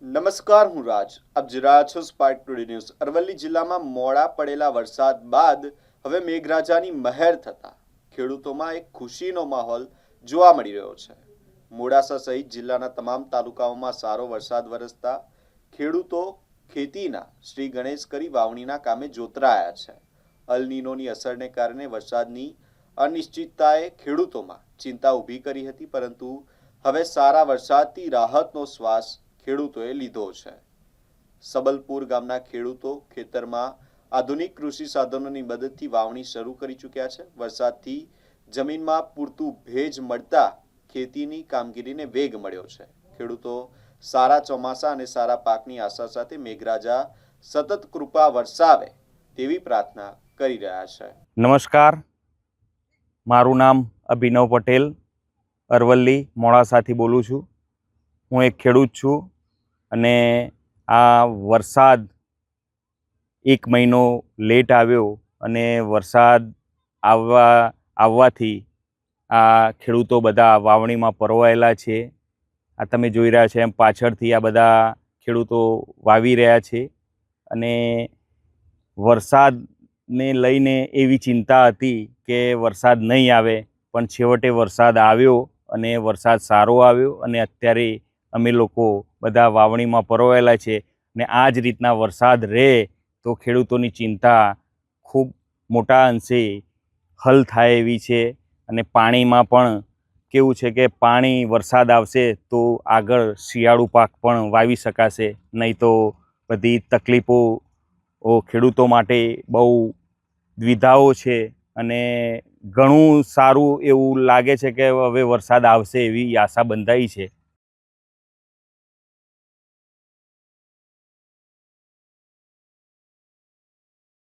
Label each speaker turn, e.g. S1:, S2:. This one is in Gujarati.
S1: નમસ્કાર, હું રાજ. આપ જોઈ રહ્યા છો સ્પાર્ક ટુડે ન્યૂઝ. અરવલ્લી જિલ્લામાં મોડા પડેલા વરસાદ બાદ હવે મેઘરાજાની મહેર થતા ખેડૂતોમાં એક ખુશીનો માહોલ જોવા મળી રહ્યો છે. મોડાસા સહિત જિલ્લાના તમામ તાલુકાઓમાં સારો વરસાદ વરસતા ખેડૂતો ખેતીના શ્રી ગણેશ કરી વાવણીના કામે જોતરાયા છે. અલ નીનોની અસરને કારણે વરસાદની અનિશ્ચિતતાએ ખેડૂતોમાં ચિંતા ઊભી કરી હતી, પરંતુ હવે સારા વરસાદથી રાહતનો શ્વાસ ખેડૂતોએ લીધો છે. સબલપુર ગામના ખેડૂતો ખેતરમાં આધુનિક કૃષિ સાધનોની મદદથી વાવણી શરૂ કરી ચૂક્યા છે. વરસાદથી જમીનમાં પૂરતું ભેજ મળતા ખેતીની કામગીરીને વેગ મળ્યો છે. ખેડૂતો સારા ચોમાસા અને સારા પાકની આશા સાથે મેઘરાજા સતત કૃપા વરસાવે તેવી પ્રાર્થના કરી રહ્યા છે.
S2: નમસ્કાર, મારું નામ અભિનવ પટેલ, અરવલ્લી મોડાસાથી બોલું છું. હું એક ખેડૂત છું અને આ વરસાદ 1 મહિનો લેટ આવ્યો અને વરસાદ આવવાથી આ ખેડૂતો બધા વાવણીમાં પરોવાયેલા છે. આ તમે જોઈ રહ્યા છો એમ પાછળથી આ બધા ખેડૂતો વાવી રહ્યા છે અને વરસાદને લઈને એવી ચિંતા હતી કે વરસાદ નહીં આવે, પણ છેવટે વરસાદ આવ્યો અને વરસાદ સારો આવ્યો અને અત્યારે અમે લોકો બધા વાવણીમાં પરોવાયેલા છે. ને આ જ રીતના વરસાદ રહે તો ખેડૂતોની ચિંતા ખૂબ મોટા અંશે હલ થાય એવી છે. અને પાણીમાં પણ કેવું છે કે વરસાદ આવશે તો આગળ શિયાળુ પાક પણ વાવી શકાશે, નહીં તો બધી તકલીફો ખેડૂતો માટે બહુ દ્વિધાઓ છે. અને ઘણું સારું એવું લાગે છે કે હવે વરસાદ આવશે એવી આશા બંધાઈ છે.